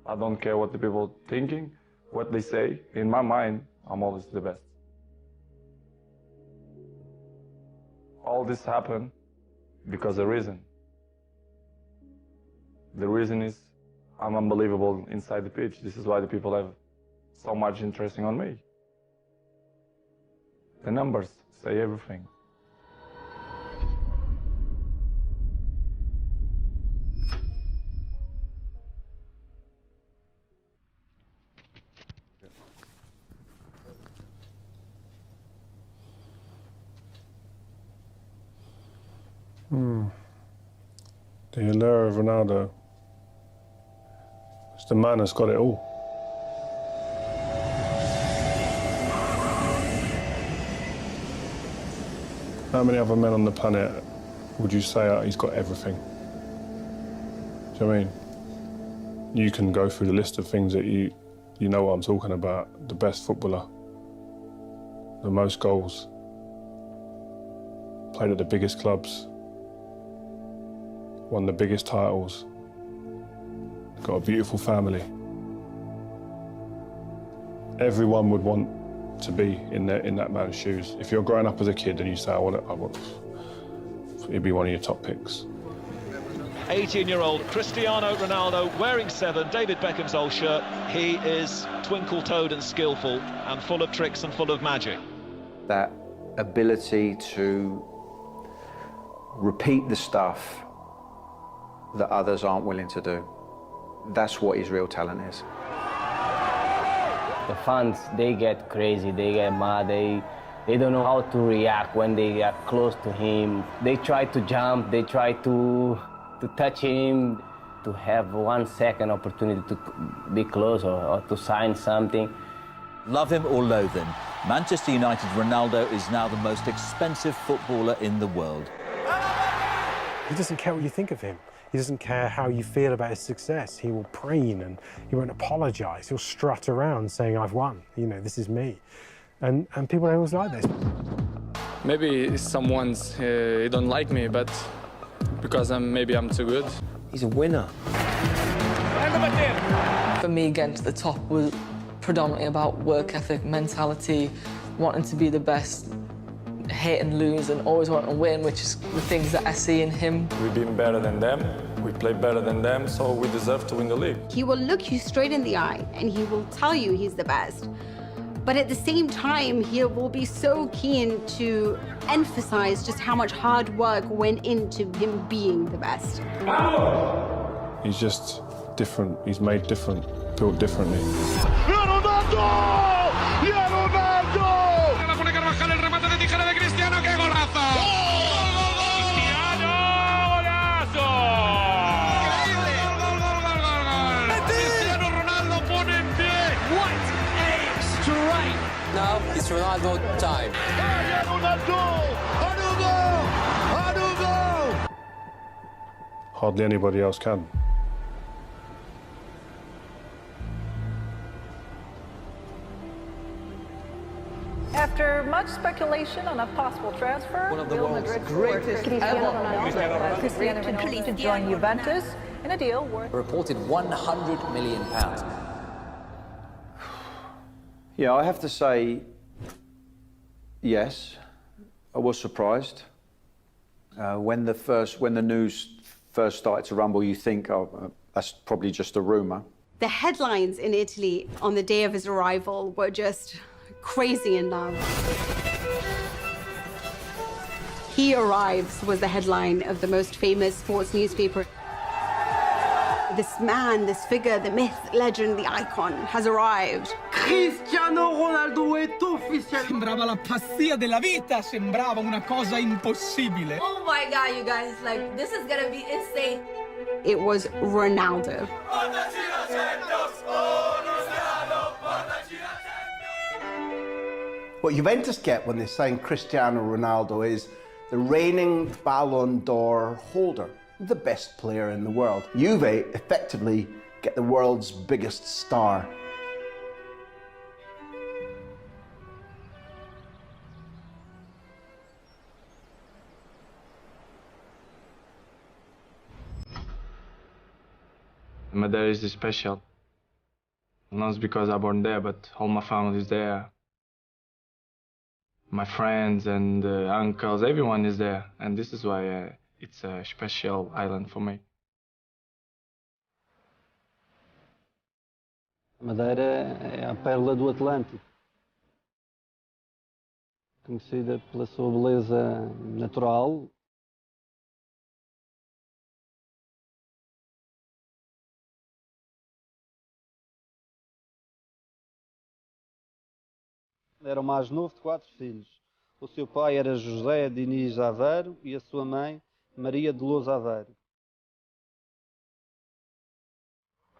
I don't care what the people thinking, what they say. In my mind, I'm always the best. All this happened because of a reason. The reason is I'm unbelievable inside the pitch. This is why the people have so much interest on me. The numbers say everything. The allure of Ronaldo. It's the man that's got it all. How many other men on the planet would you say he's got everything? Do you know what I mean? You can go through the list of things that you know what I'm talking about. The best footballer, the most goals, played at the biggest clubs, won the biggest titles, got a beautiful family. Everyone would want to be in that man's shoes. If you're growing up as a kid and you say, I want, he'd be one of your top picks. 18-year-old Cristiano Ronaldo wearing 7, David Beckham's old shirt. He is twinkle-toed and skillful and full of tricks and full of magic. That ability to repeat the stuff that others aren't willing to do. That's what his real talent is. The fans, they get crazy, they get mad, they don't know how to react when they are close to him. They try to jump, they try to touch him, to have 1 second opportunity to be close or to sign something. Love him or loathe him, Manchester United's Ronaldo is now the most expensive footballer in the world. He doesn't care what you think of him. He doesn't care how you feel about his success. He will preen and he won't apologise. He'll strut around saying, I've won, you know, this is me. And people always like this. Maybe someone's he don't like me, but because maybe I'm too good. He's a winner. For me, getting to the top was predominantly about work ethic, mentality, wanting to be the best, hate and lose, and always wanting to win, which is the things that I see in him. We've been better than them, we play better than them, so we deserve to win the league. He will look you straight in the eye and he will tell you he's the best. But at the same time, he will be so keen to emphasize just how much hard work went into him being the best. He's just different. He's made different, built differently. ¡Ronaldo! ¡Y Ronaldo! La pone Carvajal, el remate de tijera de Cristiano, ¡qué golazo! ¡Cristiano, golazo! ¡Increíble! Cristiano Ronaldo pone en pie. What a strike! Now it's Ronaldo time. ¡Ronaldo! ¡A nuevo! Hardly anybody else can. After much speculation on a possible transfer, One of the Real world's Madrid greatest Cristiano Ronaldo to join Juventus in a deal worth reported £100 million. Yeah, I have to say, yes, I was surprised. When the news first started to rumble, you think, oh, that's probably just a rumour. The headlines in Italy on the day of his arrival were just crazy in love. He arrives was the headline of the most famous sports newspaper. This man, this figure, the myth, legend, the icon has arrived. Cristiano Ronaldo è ufficiale. Sembrava la pazzia della vita, sembrava una cosa impossibile. Oh my God, you guys, like, this is gonna be insane. It was Ronaldo. What Juventus get when they sign Cristiano Ronaldo is the reigning Ballon d'Or holder, the best player in the world. Juve effectively get the world's biggest star. Madeira is special. Not because I born there, but all my family is there. My friends and uncles, everyone is there. And this is why it's a special island for me. Madeira é a pérola do Atlântico, conhecida pela sua beleza natural. Era o mais novo de 4 filhos. O seu pai era José Diniz Aveiro e a sua mãe Maria de Lourdes Aveiro.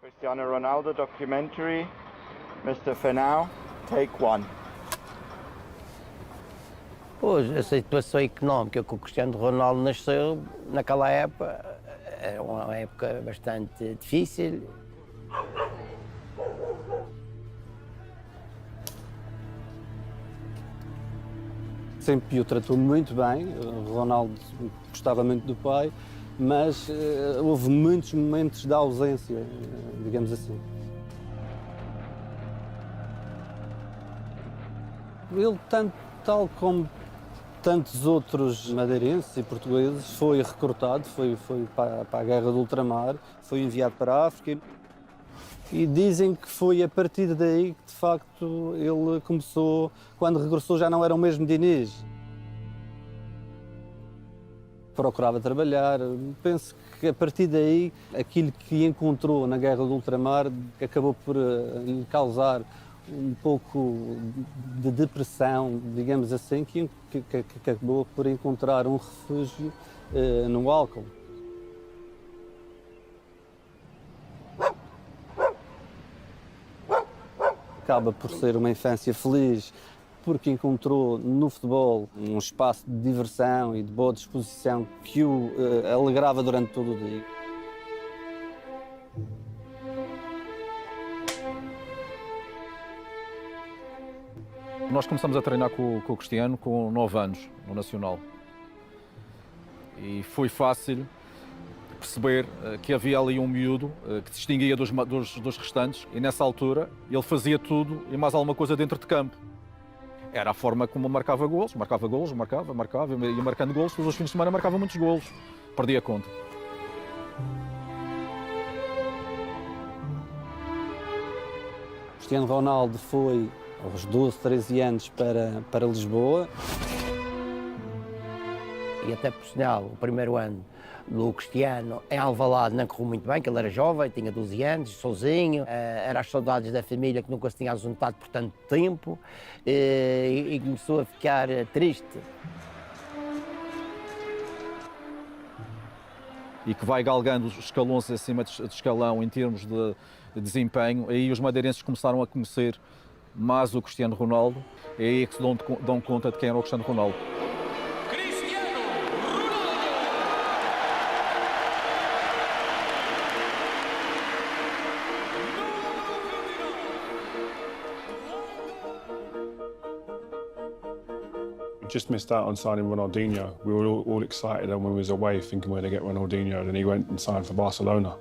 Cristiano Ronaldo documentary, Mr. Fenau, take 1. Hoje, a situação económica que o Cristiano Ronaldo nasceu, naquela época, era uma época bastante difícil. Sempre o tratou muito bem, o Ronaldo gostava muito do pai, mas houve muitos momentos de ausência, digamos assim. Ele, tal como tantos outros madeirenses e portugueses, foi recrutado, foi para a guerra do ultramar, foi enviado para a África. E dizem que foi a partir daí que, de facto, ele começou, quando regressou já não era o mesmo Diniz. Procurava trabalhar. Penso que a partir daí, aquilo que encontrou na guerra do ultramar acabou por lhe causar um pouco de depressão, digamos assim, que acabou por encontrar um refúgio no álcool. Acaba por ser uma infância feliz porque encontrou no futebol um espaço de diversão e de boa disposição que o alegrava durante todo o dia. Nós começamos a treinar com o Cristiano com 9 anos, no Nacional. E foi fácil perceber que havia ali um miúdo que se distinguia dos restantes, e nessa altura ele fazia tudo e mais alguma coisa dentro de campo. Era a forma como marcava golos, marcava, ia marcando golos, todos os fins de semana marcava muitos golos, perdia a conta. Cristiano Ronaldo foi aos 12, 13 anos para Lisboa. E até por sinal, o primeiro ano do Cristiano em Alvalade não correu muito bem, que ele era jovem, tinha 12 anos, sozinho, era as saudades da família que nunca se tinha juntado por tanto tempo e começou a ficar triste. E que vai galgando os escalões acima de escalão em termos de desempenho, aí os madeirenses começaram a conhecer mais o Cristiano Ronaldo, é aí que se dão conta de quem era o Cristiano Ronaldo. Just missed out on signing Ronaldinho. We were all excited when we was away thinking we're going to get Ronaldinho, and then he went and signed for Barcelona.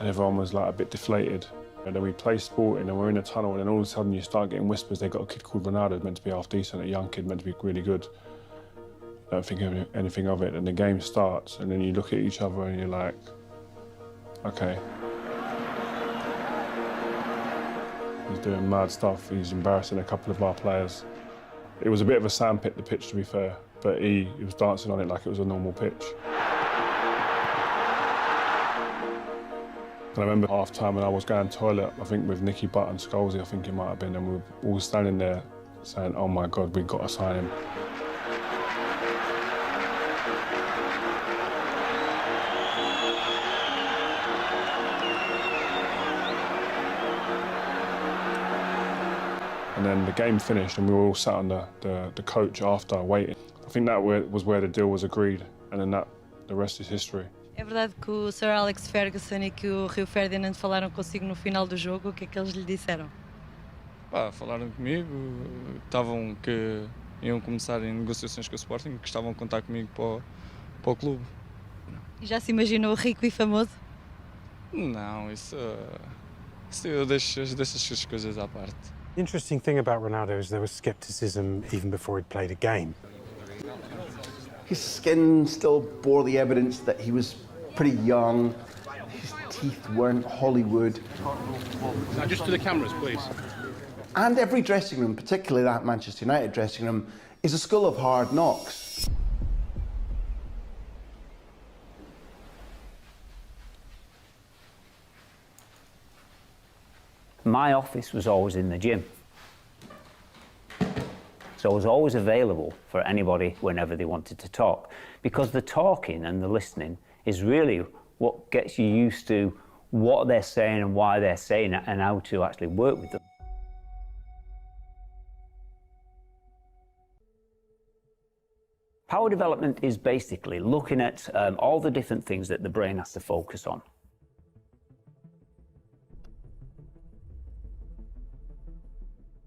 And everyone was like a bit deflated. And then we play Sporting and we're in a tunnel, and then all of a sudden you start getting whispers they got a kid called Ronaldo meant to be half decent, a young kid meant to be really good. Don't think anything of it, and the game starts, and then you look at each other and you're like, okay. He's doing mad stuff, he's embarrassing a couple of our players. It was a bit of a sandpit, the pitch, to be fair, but he was dancing on it like it was a normal pitch. And I remember half-time when I was going to the toilet, I think with Nicky Butt and Scholesy, I think it might have been, and we were all standing there saying, oh my God, we've got to sign him. And then the game finished and we were all sat on the coach after, waiting. I think that was where the deal was agreed, and then the rest is history. É verdade que o Sir Alex Ferguson e que o Rio Ferdinand falaram consigo no final do jogo, o que é que eles lhe disseram? Falaram comigo, estavam que iam começar em negociações com o Sporting, que estavam a contar comigo para o clube. E já se imaginou rico e famoso? Não, isso Eu deixo essas coisas à parte. The interesting thing about Ronaldo is there was scepticism even before he'd played a game. His skin still bore the evidence that he was pretty young. His teeth weren't Hollywood. Now, just to the cameras, please. And every dressing room, particularly that Manchester United dressing room, is a school of hard knocks. My office was always in the gym. So I was always available for anybody whenever they wanted to talk, because the talking and the listening is really what gets you used to what they're saying and why they're saying it and how to actually work with them. Power development is basically looking at all the different things that the brain has to focus on.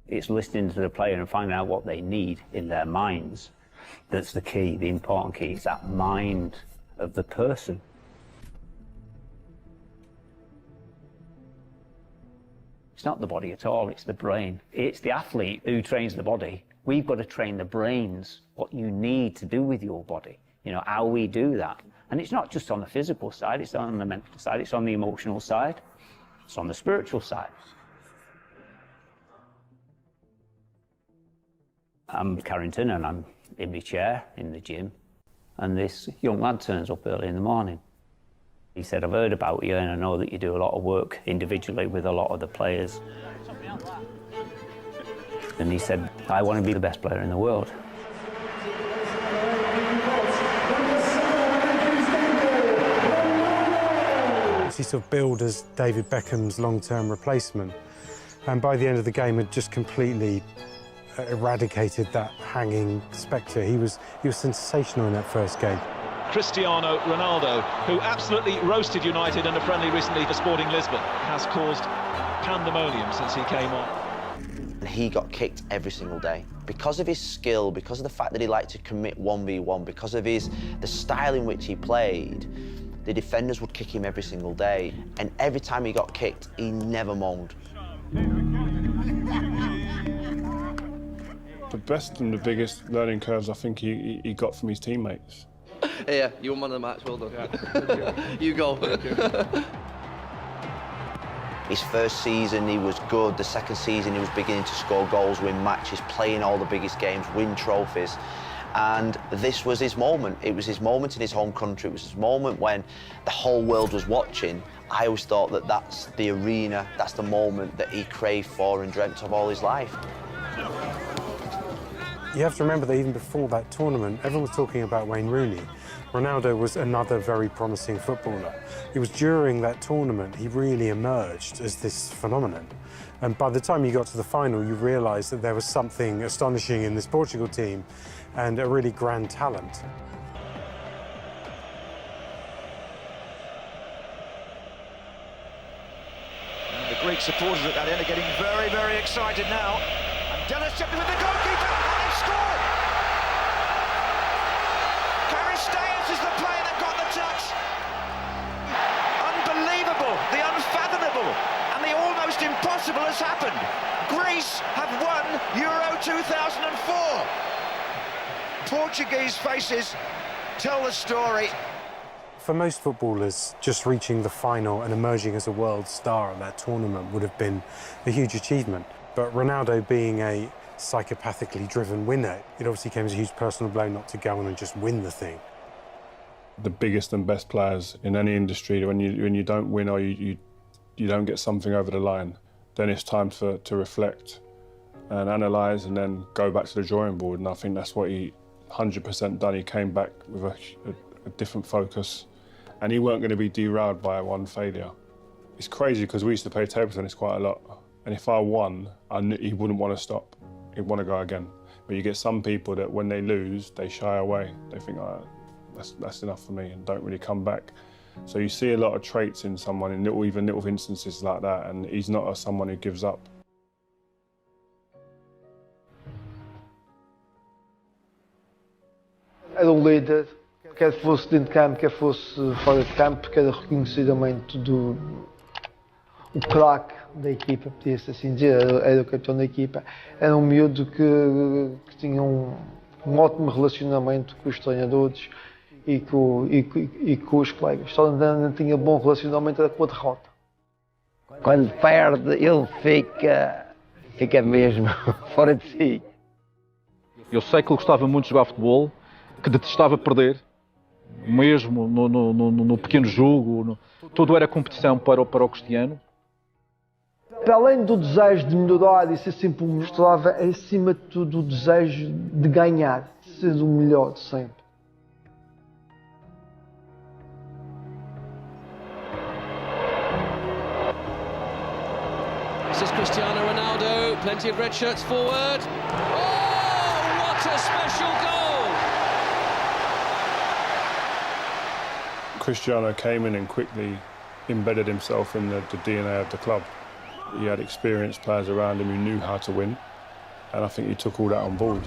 It's listening to the player and finding out what they need in their minds. That's the key, the important key. It's that mind of the person. It's not the body at all, it's the brain. It's the athlete who trains the body. We've got to train the brains, what you need to do with your body, you know, how we do that. And it's not just on the physical side, it's on the mental side, it's on the emotional side, it's on the spiritual side. I'm Carrington and I'm in my chair in the gym, and this young lad turns up early in the morning. He said, I've heard about you and I know that you do a lot of work individually with a lot of the players. And he said, I want to be the best player in the world. He sort of billed as David Beckham's long-term replacement, and by the end of the game had just completely eradicated that hanging spectre. He was sensational in that first game. Cristiano Ronaldo, who absolutely roasted United in a friendly recently for Sporting Lisbon, has caused pandemonium since he came on. And he got kicked every single day because of his skill, because of the fact that he liked to commit 1v1, because of the style in which he played. The defenders would kick him every single day, and every time he got kicked, he never moaned. The best and the biggest learning curves I think he got from his teammates. Yeah, you won man of the match, well done. Yeah. You go. His first season he was good, the second season he was beginning to score goals, win matches, playing all the biggest games, win trophies. And this was his moment. It was his moment in his home country. It was his moment when the whole world was watching. I always thought that that's the arena, that's the moment that he craved for and dreamt of all his life. You have to remember that even before that tournament, everyone was talking about Wayne Rooney. Ronaldo was another very promising footballer. It was during that tournament he really emerged as this phenomenon. And by the time you got to the final, you realised that there was something astonishing in this Portugal team and a really grand talent. And the Greek supporters at that end are getting very, very excited now. And Dennis with the goalkeeper, and they've scored! Cristiano is the player that got the touch. Unbelievable, the unfathomable, and the almost impossible has happened. Greece have won Euro 2004. Portuguese faces tell the story. For most footballers, just reaching the final and emerging as a world star at that tournament would have been a huge achievement. But Ronaldo being a psychopathically driven winner, it obviously came as a huge personal blow not to go on and just win the thing. The biggest and best players in any industry, when you don't win or you don't get something over the line, then it's time to reflect and analyse and then go back to the drawing board. And I think that's what he 100% done. He came back with a different focus, and he weren't going to be derailed by one failure. It's crazy because we used to play table tennis quite a lot, and if I won, I knew he wouldn't want to stop. He'd want to go again. But you get some people that when they lose, they shy away. They think, oh, that's enough for me, and don't really come back. So you see a lot of traits in someone, in even little instances like that, and he's not someone who gives up. Era um líder, quer fosse dentro de campo, quer fosse fora de campo, que era reconhecidamente o craque da equipa, podia-se assim dizer, era o capitão da equipa. Era um miúdo que tinha um ótimo relacionamento com os treinadores e com os colegas. Só não tinha bom relacionamento era com a derrota. Quando perde, ele fica mesmo fora de si. Eu sei que ele gostava muito de jogar futebol, que detestava perder, mesmo no pequeno jogo, tudo era competição para o Cristiano. Para além do desejo de melhorar e ser sempre o mostrava, é acima de tudo o desejo de ganhar, de ser o melhor de sempre. This is Cristiano Ronaldo, plenty of red shirts forward. Oh, what a special goal! Cristiano came in and quickly embedded himself in the DNA of the club. He had experienced players around him who knew how to win, and I think he took all that on board.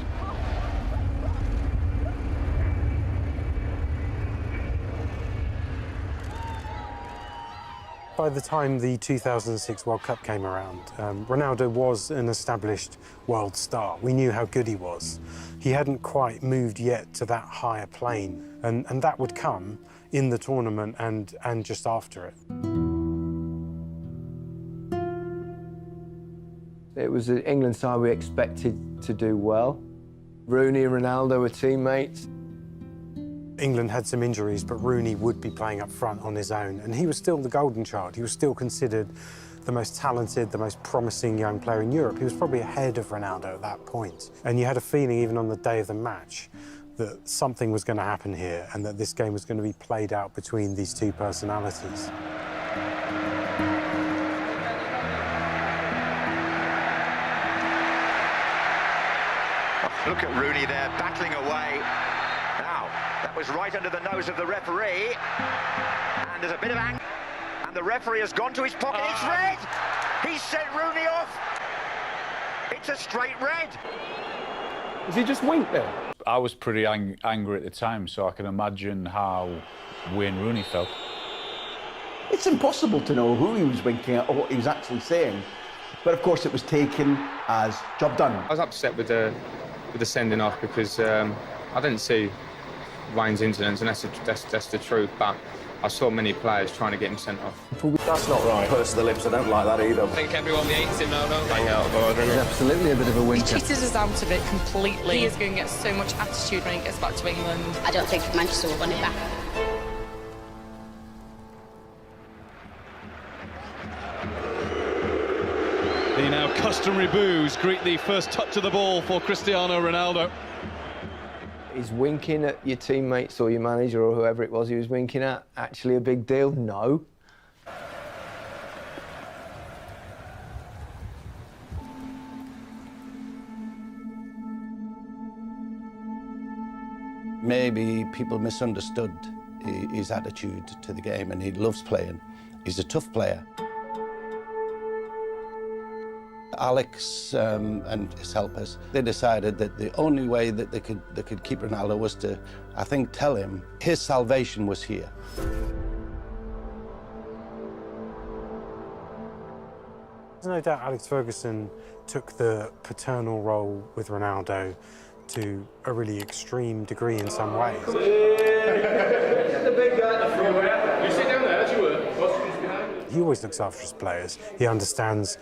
By the time the 2006 World Cup came around, Ronaldo was an established world star. We knew how good he was. He hadn't quite moved yet to that higher plane, and that would come in the tournament and just after it. It was the England side we expected to do well. Rooney and Ronaldo were teammates. England had some injuries, but Rooney would be playing up front on his own, and he was still the golden child. He was still considered the most talented, the most promising young player in Europe. He was probably ahead of Ronaldo at that point. And you had a feeling, even on the day of the match, that something was going to happen here and that this game was going to be played out between these two personalities. Look at Rooney there, battling away. Now, that was right under the nose of the referee. And there's a bit of anger. And the referee has gone to his pocket. It's red! He sent Rooney off. It's a straight red. Has he just winked there? I was pretty angry at the time, so I can imagine how Wayne Rooney felt. It's impossible to know who he was winking at or what he was actually saying. But of course it was taken as job done. I was upset with the sending off because I didn't see Wayne's incidents, and that's the truth, but I saw many players trying to get him sent off. That's not right. Purse to the lips, I don't like that either. I think everyone hates him now, don't they? Hang out of order, isn't it? Absolutely a bit of a winker. He cheated us out of it completely. He is going to get so much attitude when he gets back to England. I don't think Manchester will win it back. The now customary boos greet the first touch of the ball for Cristiano Ronaldo. Is winking at your teammates or your manager or whoever it was he was winking at actually a big deal? No. Maybe people misunderstood his attitude to the game, and he loves playing. He's a tough player. Alex and his helpers, they decided that the only way that they could keep Ronaldo was to, I think, tell him his salvation was here. There's no doubt Alex Ferguson took the paternal role with Ronaldo to a really extreme degree in some ways. The big guy. You sit down there, as you were. He always looks after his players. He understands,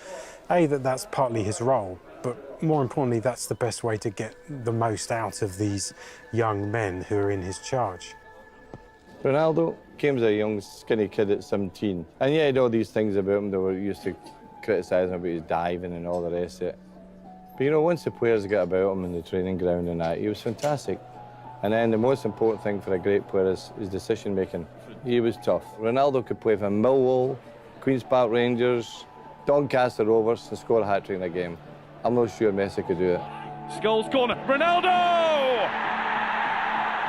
A, that that's partly his role, but more importantly, that's the best way to get the most out of these young men who are in his charge. Ronaldo came as a young, skinny kid at 17. And yeah, he had all these things about him that were used to criticise him about his diving and all the rest of it. But you know, once the players got about him in the training ground and that, he was fantastic. And then the most important thing for a great player is his decision making. He was tough. Ronaldo could play for Millwall, Queen's Park Rangers, Doncaster Rovers and score a hat-trick in a game. I'm not sure Messi could do it. Scholes corner, Ronaldo!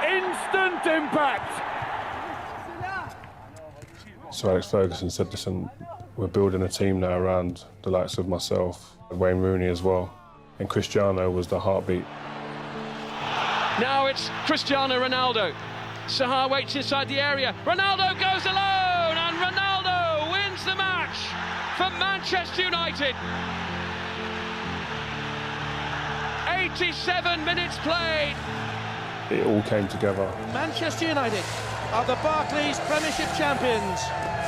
Instant impact! So Alex Ferguson said, listen, we're building a team now around the likes of myself, Wayne Rooney as well, and Cristiano was the heartbeat. Now it's Cristiano Ronaldo. Sahar waits inside the area. Ronaldo goes alone, and Ronaldo wins the match for Manchester United. 87 minutes played. It all came together. Manchester United are the Barclays Premiership champions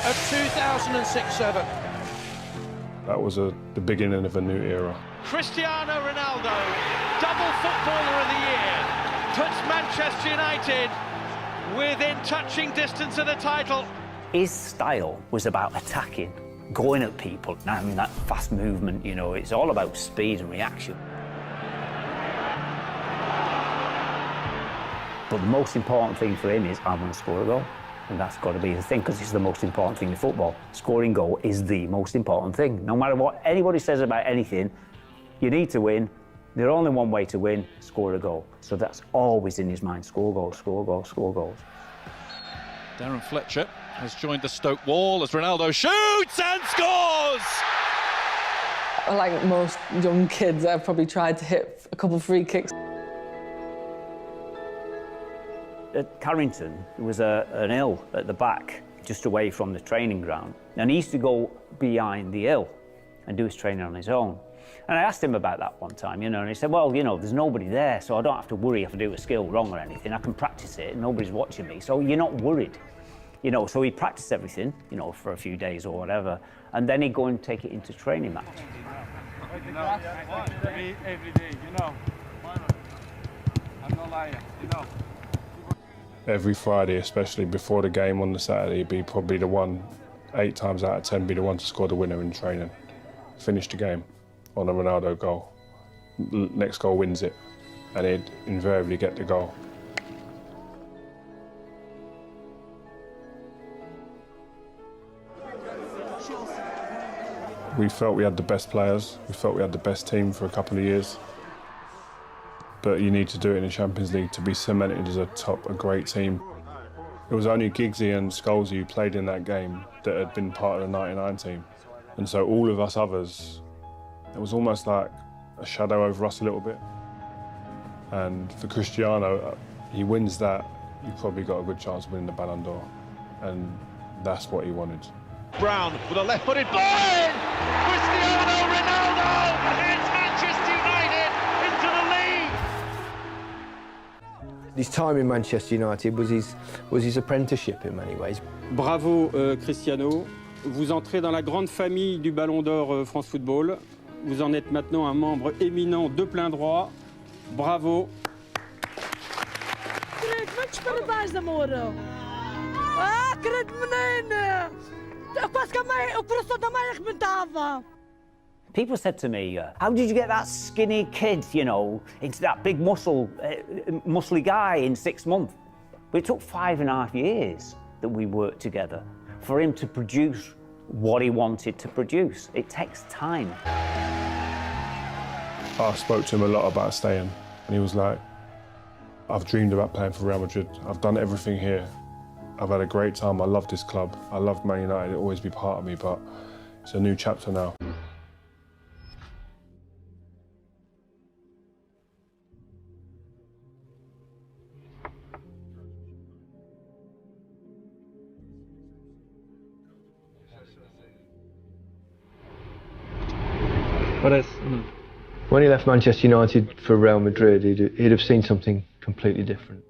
of 2006-07. That was the beginning of a new era. Cristiano Ronaldo, double footballer of the year, puts Manchester United within touching distance of the title. His style was about attacking, going at people, having that fast movement, you know, it's all about speed and reaction. But the most important thing for him is, I want to score a goal. And that's got to be the thing, because it's the most important thing in football. Scoring goal is the most important thing. No matter what anybody says about anything, you need to win. There's only one way to win, score a goal. So that's always in his mind, score goals, score goals, score goals. Darren Fletcher has joined the Stoke wall as Ronaldo shoots and scores! Like most young kids, I've probably tried to hit a couple of free kicks. At Carrington, there was an hill at the back, just away from the training ground. And he used to go behind the hill and do his training on his own. And I asked him about that one time, you know, and he said, well, you know, there's nobody there, so I don't have to worry if I do a skill wrong or anything. I can practice it, and nobody's watching me, so you're not worried. You know, so he'd practice everything, you know, for a few days or whatever, and then he'd go and take it into training match. Every day, you know. I'm not lying, you know. Every Friday, especially before the game on the Saturday, he'd be probably the one, 8 times out of 10, be the one to score the winner in training. Finish the game on a Ronaldo goal. Next goal wins it, and he'd invariably get the goal. We felt we had the best players, we felt we had the best team for a couple of years. But you need to do it in the Champions League to be cemented as a great team. It was only Giggsy and Scholesy who played in that game that had been part of the '99 team. And so all of us others, it was almost like a shadow over us a little bit. And for Cristiano, he wins that, you've probably got a good chance of winning the Ballon d'Or. And that's what he wanted. Brown with a left-footed ball in! Cristiano Ronaldo hits Manchester United into the lead! His time in Manchester United was his apprenticeship in many ways. Bravo Cristiano, vous entrez dans la grande famille du Ballon d'Or France Football. Vous en êtes maintenant un membre éminent de plein droit. Bravo. Muitos parabéns, amor. Querido menino. Quase que o coração da mãe arrebentava. People said to me, how did you get that skinny kid, you know, into that big muscly guy in 6 months? But it took 5.5 years that we worked together for him to produce what he wanted to produce. It takes time. I spoke to him a lot about staying, and he was like, I've dreamed about playing for Real Madrid. I've done everything here. I've had a great time. I love this club. I love Man United. It'll always be part of me, but it's a new chapter now. When he left Manchester United for Real Madrid, he'd have seen something completely different.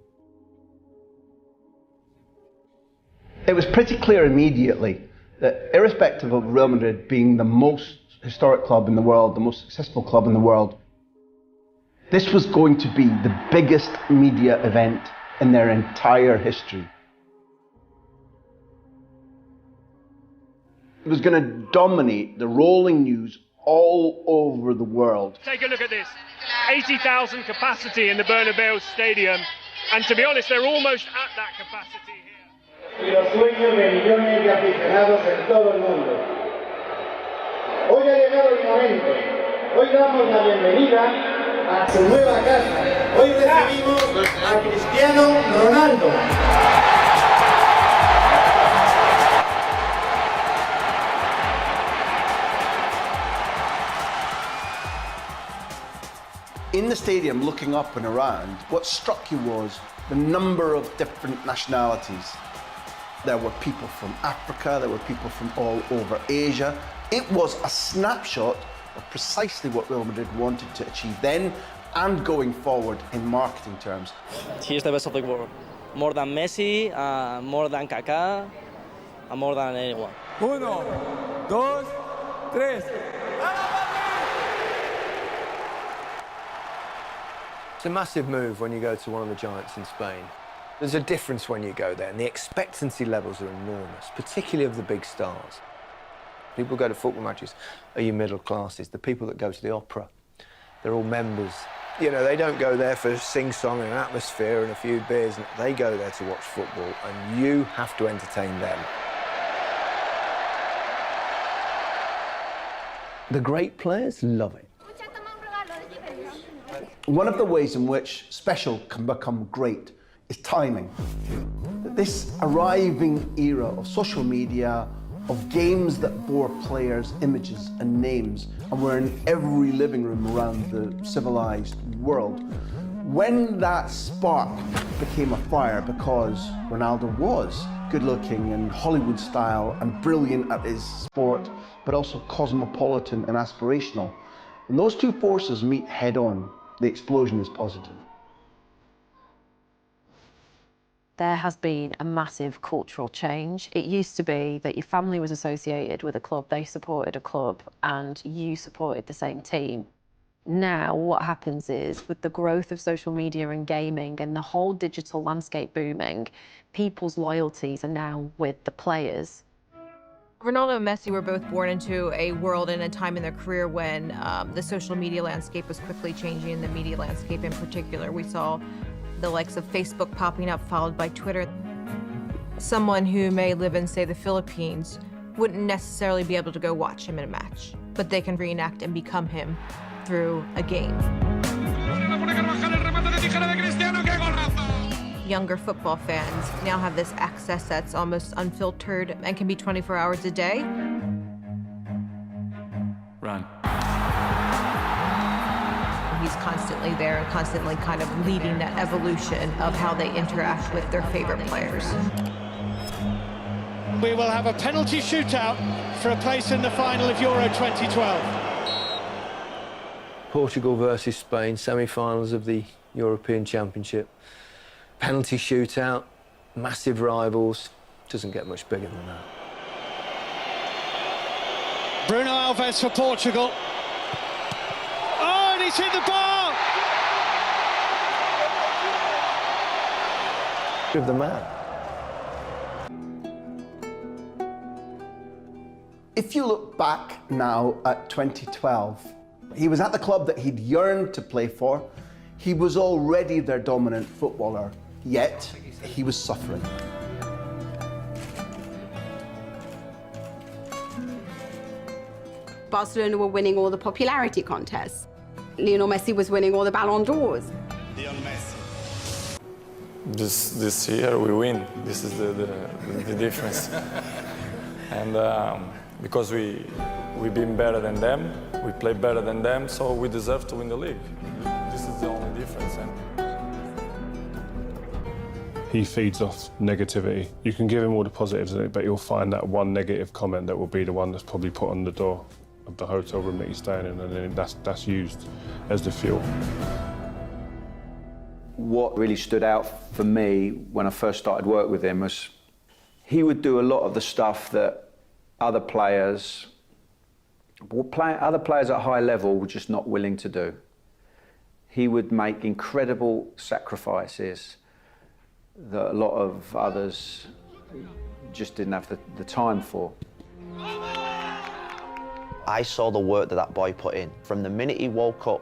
It was pretty clear immediately that irrespective of Real Madrid being the most historic club in the world, the most successful club in the world, this was going to be the biggest media event in their entire history. It was going to dominate the rolling news all over the world. Take a look at this. 80,000 capacity in the Bernabeu Stadium, and to be honest, they're almost at that capacity here. Y los sueños de millones de aficionados en todo el mundo. Hoy ha llegado el momento. Hoy damos la bienvenida a su nueva casa. Hoy recibimos a Cristiano Ronaldo. In the stadium, looking up and around, what struck you was the number of different nationalities. There were people from Africa, there were people from all over Asia. It was a snapshot of precisely what Real Madrid wanted to achieve then and going forward in marketing terms. He is the best of the world. More than Messi, more than Kaká, and more than anyone. 1, 2, 3. It's a massive move when you go to one of the giants in Spain. There's a difference when you go there, and the expectancy levels are enormous, particularly of the big stars. People who go to football matches are your middle classes. The people that go to the opera, they're all members. You know, they don't go there for sing-song and an atmosphere and a few beers. They go there to watch football, and you have to entertain them. The great players love it. One of the ways in which special can become great is timing. This arriving era of social media, of games that bore players' images and names, and were in every living room around the civilized world. When that spark became a fire because Ronaldo was good-looking and Hollywood style and brilliant at his sport, but also cosmopolitan and aspirational, when those two forces meet head-on, the explosion is positive. There has been a massive cultural change. It used to be that your family was associated with a club, they supported a club, and you supported the same team. Now, what happens is, with the growth of social media and gaming and the whole digital landscape booming, people's loyalties are now with the players. Ronaldo and Messi were both born into a world and a time in their career when the social media landscape was quickly changing, and the media landscape in particular. We saw the likes of Facebook popping up, followed by Twitter. Someone who may live in, say, the Philippines wouldn't necessarily be able to go watch him in a match, but they can reenact and become him through a game. Younger football fans now have this access that's almost unfiltered and can be 24 hours a day. Run. He's constantly there and constantly kind of leading that evolution of how they interact with their favorite players. We will have a penalty shootout for a place in the final of Euro 2012. Portugal versus Spain, semi-finals of the European Championship. Penalty shootout, massive rivals, doesn't get much bigger than that. Bruno Alves for Portugal. Oh, and he's hit the bar! Of the man. If you look back now at 2012, he was at the club that he'd yearned to play for. He was already their dominant footballer, yet he was suffering. Barcelona were winning all the popularity contests. Lionel Messi was winning all the Ballon d'Ors. This year we win. This is the difference. And because we've been better than them, we play better than them, so we deserve to win the league. This is the only difference. He feeds off negativity. You can give him all the positives in it, but you'll find that one negative comment that will be the one that's probably put on the door of the hotel room that he's staying in, and then that's used as the fuel. What really stood out for me when I first started work with him was he would do a lot of the stuff that other players at high level were just not willing to do. He would make incredible sacrifices that a lot of others just didn't have the time for. I saw the work that boy put in. From the minute he woke up,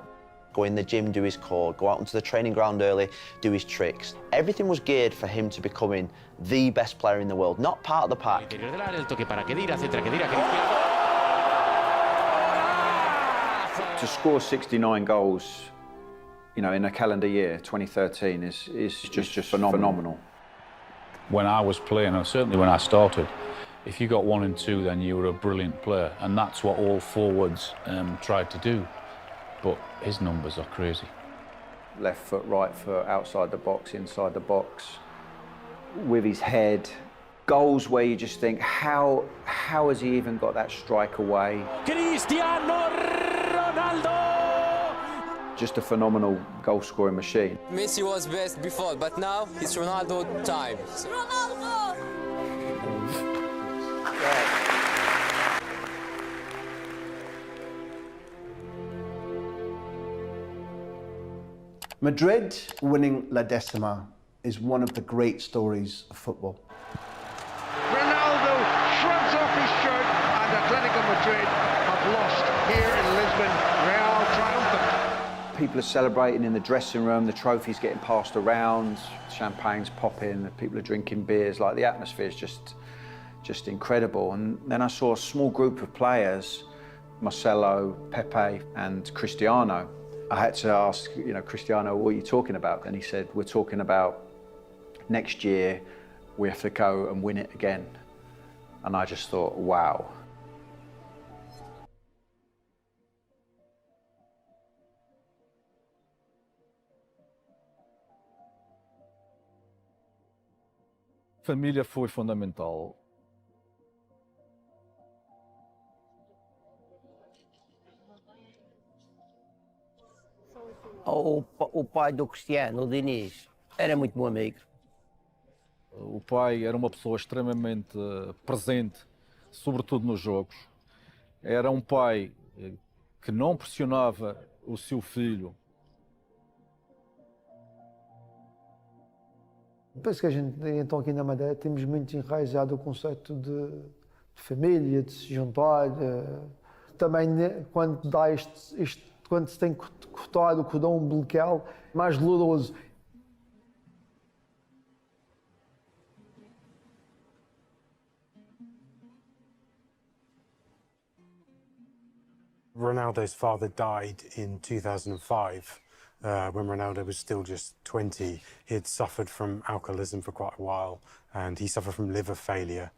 go in the gym, do his core, go out onto the training ground early, do his tricks. Everything was geared for him to becoming the best player in the world, not part of the pack. To score 69 goals, you know, in a calendar year, 2013, is just phenomenal. When I was playing, or certainly when I started, if you got 1 and 2, then you were a brilliant player, and that's what all forwards tried to do. But his numbers are crazy. Left foot, right foot, outside the box, inside the box, with his head, goals where you just think, how has he even got that strike away? Cristiano Ronaldo! Just a phenomenal goal-scoring machine. Messi was best before, but now it's Ronaldo time. Ronaldo! Madrid winning La Decima is one of the great stories of football. Ronaldo shrugs off his shirt and Atletico Madrid have lost here in Lisbon. Real triumphant. People are celebrating in the dressing room, the trophies getting passed around, champagne's popping, people are drinking beers, like the atmosphere is just incredible. And then I saw a small group of players, Marcelo, Pepe and Cristiano. I had to ask, Cristiano, what are you talking about? And he said, we're talking about next year we have to go and win it again. And I just thought, wow. Família foi fundamental. O pai do Cristiano, o Diniz, era muito bom amigo. O pai era uma pessoa extremamente presente, sobretudo nos jogos. Era um pai que não pressionava o seu filho. Penso que a gente, então, aqui na Madeira, temos muito enraizado o conceito de família, de se juntar. Também, quando quando se tem que cortar o cordão umbilical, mais doloroso. Ronaldo's father died in 2005 when Ronaldo was still just 20. He had suffered from alcoholism for quite a while and he suffered from liver failure.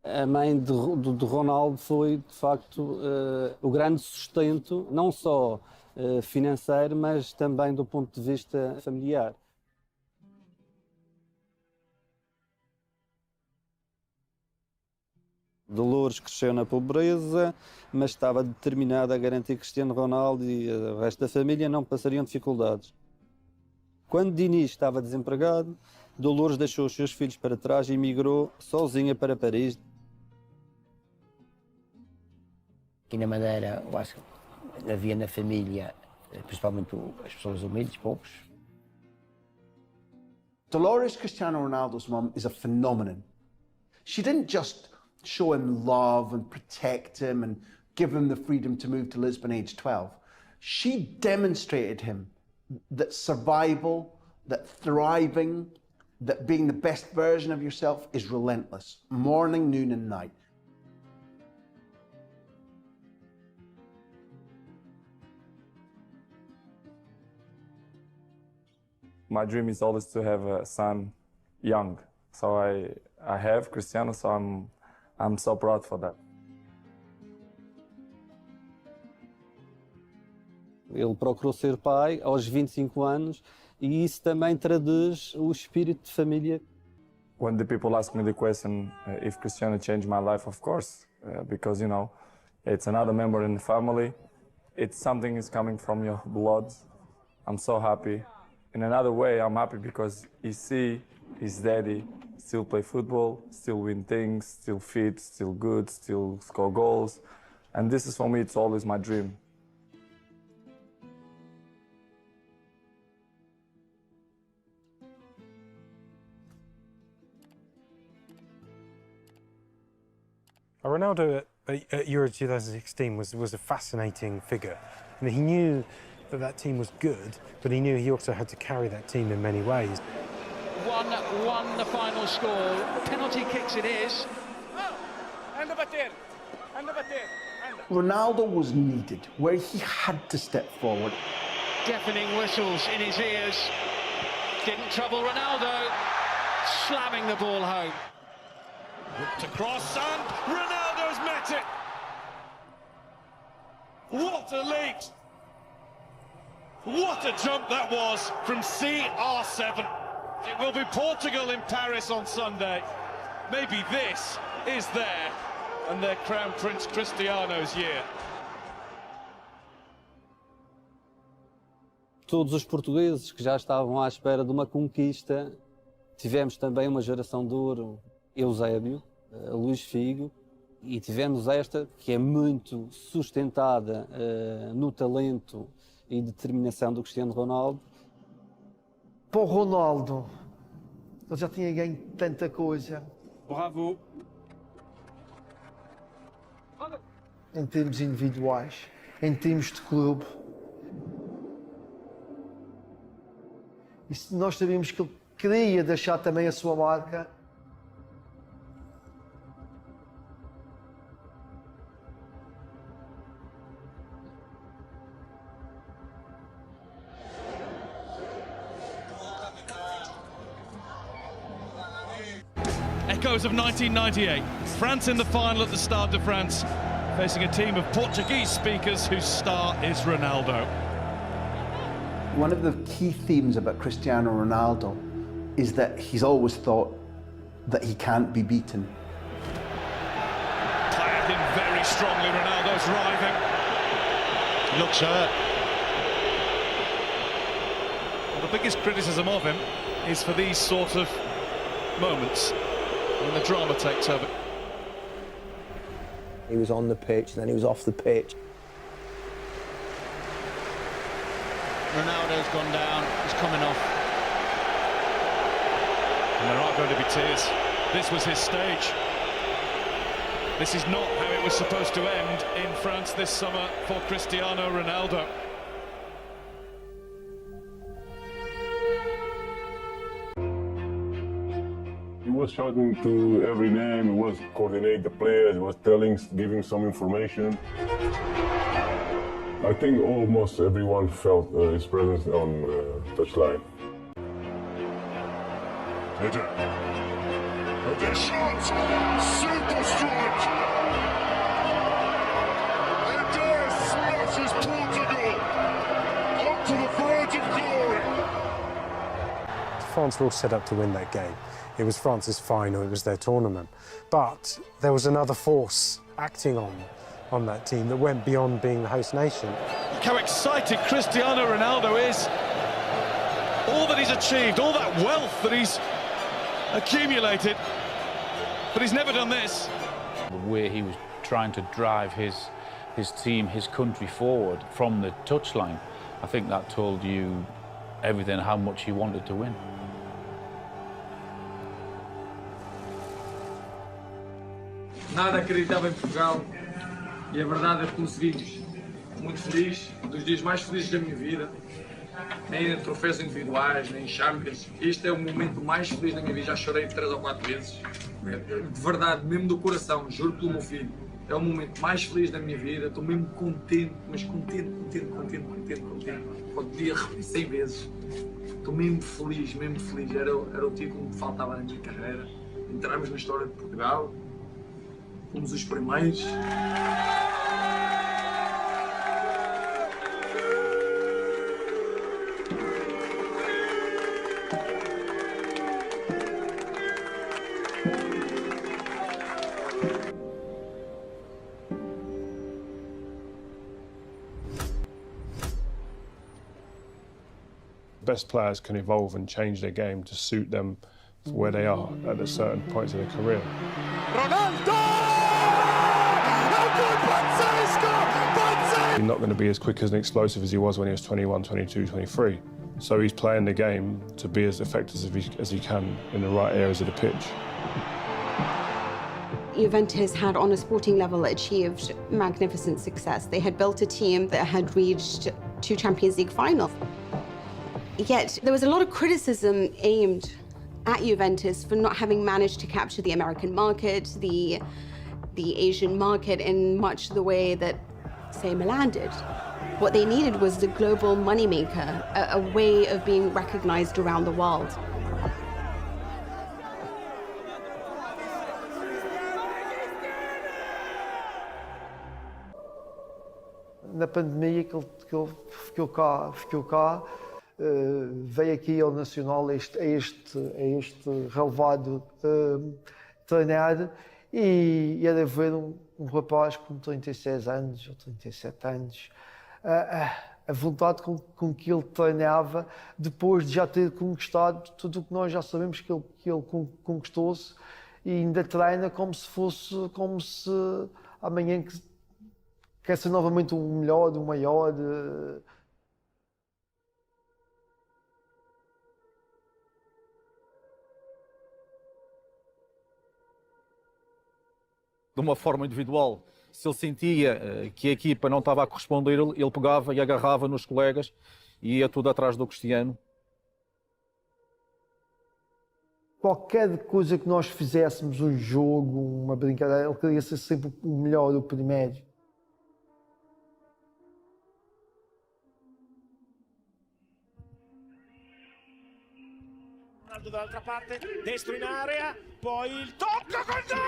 A mãe de Ronaldo foi, de facto, o grande sustento, não só financeiro, mas também do ponto de vista familiar. Dolores cresceu na pobreza, mas estava determinada a garantir Cristiano Ronaldo e o resto da família não passariam dificuldades. Quando Diniz estava desempregado, Dolores deixou os seus filhos para trás e emigrou sozinha para Paris. Aqui na Madeira, eu acho que havia na família, principalmente as pessoas humildes, pobres. Dolores Cristiano Ronaldo's mum is a phenomenon. She didn't just show him love and protect him and give him the freedom to move to Lisbon age 12. She demonstrated him that survival, that thriving, that being the best version of yourself is relentless, morning, noon and night. My dream is always to have a son young. So I have Cristiano, so I'm so proud for that. Ele procurou ser pai aos 25 anos e isso também traduz o espírito de família. When the people ask me the question if Cristiano changed my life, of course, because it's another member in the family. It's something is coming from your blood. I'm so happy. In another way, I'm happy because you see his daddy still play football, still win things, still fit, still good, still score goals. And this is for me, it's always my dream. Ronaldo at Euro 2016 was a fascinating figure. He knew that team was good, but he knew he also had to carry that team in many ways. 1-1 the final score. Penalty kicks it is. Ronaldo was needed where he had to step forward. Deafening whistles in his ears. Didn't trouble Ronaldo. Slamming the ball home. To cross and Ronaldo's met it. What a lead. What a jump that was from CR7. It will be Portugal in Paris on Sunday. Maybe this is their and their Crown Prince Cristiano's year. Todos os portugueses que já estavam à espera de uma conquista, tivemos também uma geração de ouro, Eusébio, Luís Figo, e tivemos esta que é muito sustentada no talento e determinação do Cristiano Ronaldo. Para o Ronaldo, ele já tinha ganho tanta coisa. Bravo. Em termos individuais, em termos de clube. E se nós sabíamos que ele queria deixar também a sua marca. Echoes of 1998. France in the final at the Stade de France, facing a team of Portuguese speakers whose star is Ronaldo. One of the key themes about Cristiano Ronaldo is that he's always thought that he can't be beaten. Tired him very strongly, Ronaldo's writhing. He looks hurt. Well, the biggest criticism of him is for these sort of moments when the drama takes over. He was on the pitch, then he was off the pitch. Ronaldo's gone down, he's coming off. And there are going to be tears. This was his stage. This is not how it was supposed to end in France this summer for Cristiano Ronaldo. He was shouting to every name, he was coordinating the players, he was giving some information. I think almost everyone felt his presence on touchline. The shot! Super strike! And there smashes Portugal up to the verge of glory! France were all set up to win that game. It was France's final, it was their tournament. But there was another force acting on that team that went beyond being the host nation. Look how excited Cristiano Ronaldo is. All that he's achieved, all that wealth that he's accumulated, but he's never done this. The way he was trying to drive his team, his country forward from the touchline, I think that told you everything, how much he wanted to win. Nada acreditava em Portugal e a verdade é que conseguimos. Muito feliz, um dos dias mais felizes da minha vida. Nem em troféus individuais, nem em Champions. Este é o momento mais feliz da minha vida. Já chorei 3 ou 4 vezes. De verdade, mesmo do coração, juro pelo meu filho. É o momento mais feliz da minha vida. Estou mesmo contente, mas contente. Podia repetir 100 vezes. Estou mesmo feliz, Era o título que me faltava na minha carreira. Entramos na história de Portugal. Fomos os primeiros. Best players can evolve and change their game to suit them for where they are at a certain points of their career. Ronaldo! He's not going to be as quick and explosive as he was when he was 21, 22, 23. So he's playing the game to be as effective as he can in the right areas of the pitch. Juventus had, on a sporting level, achieved magnificent success. They had built a team that had reached 2 Champions League finals. Yet there was a lot of criticism aimed at Juventus for not having managed to capture the American market, the Asian market in much the way that, say, Milan did. What they needed was the global moneymaker, a way of being recognized around the world. na pandemia que ele ficou cá, veio aqui ao Nacional, a este relevado treinar, e era ver um rapaz com 36 anos ou 37 anos, a vontade com que ele treinava, depois de já ter conquistado tudo o que nós já sabemos que ele conquistou-se, e ainda treina como se amanhã quer ser novamente o melhor, o maior. De uma forma individual, se ele sentia que a equipa não estava a corresponder, ele pegava e agarrava nos colegas e ia tudo atrás do Cristiano. Qualquer coisa que nós fizéssemos, um jogo, uma brincadeira, ele queria ser sempre o melhor, o primeiro. Ronaldo dall'altra parte, destro in area, poi il tocco col gol!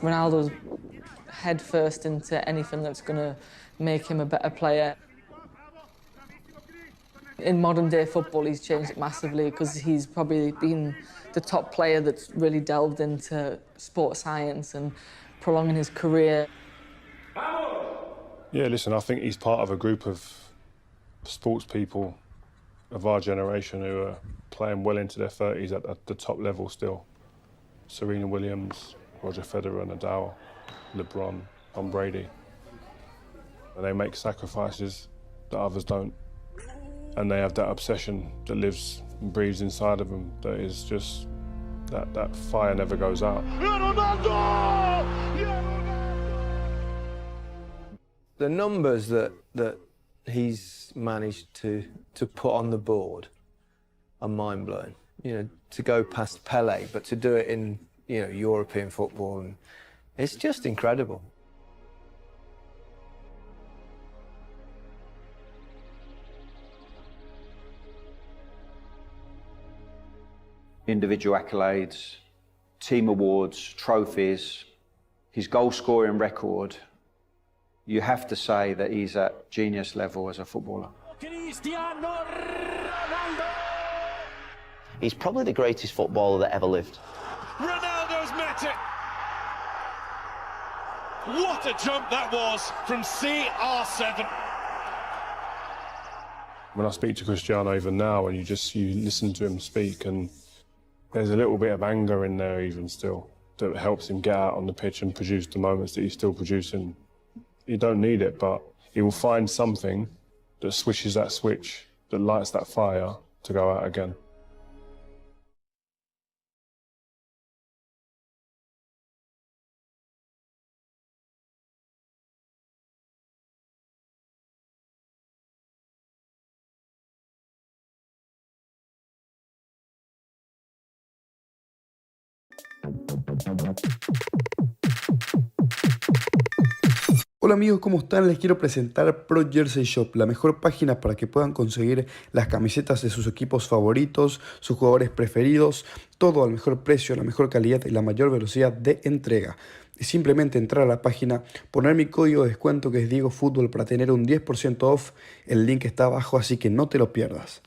Ronaldo's head first into anything that's going to make him a better player. In modern day football, he's changed it massively because he's probably been the top player that's really delved into sports science and prolonging his career. Yeah, listen, I think he's part of a group of sports people of our generation who are playing well into their 30s at the top level still. Serena Williams, Roger Federer, Nadal, LeBron, Tom Brady. And they make sacrifices that others don't. And they have that obsession that lives and breathes inside of them that is just, that fire never goes out. The numbers that he's managed to put on the board are mind-blowing. You know, to go past Pele, but to do it in, you know, European football, and it's just incredible. Individual accolades, team awards, trophies, his goal-scoring record, you have to say that he's at genius level as a footballer. Cristiano Ronaldo! He's probably the greatest footballer that ever lived. Ronaldo's met it! What a jump that was from CR7. When I speak to Cristiano even now, and you listen to him speak, and there's a little bit of anger in there even still that helps him get out on the pitch and produce the moments that he's still producing. You don't need it, but he will find something that switches that switch, that lights that fire to go out again. Hola amigos, ¿cómo están? Les quiero presentar Pro Jersey Shop, la mejor página para que puedan conseguir las camisetas de sus equipos favoritos, sus jugadores preferidos, todo al mejor precio, la mejor calidad y la mayor velocidad de entrega. Es simplemente entrar a la página, poner mi código de descuento que es Diego Fútbol para tener un 10% off, el link está abajo, así que no te lo pierdas.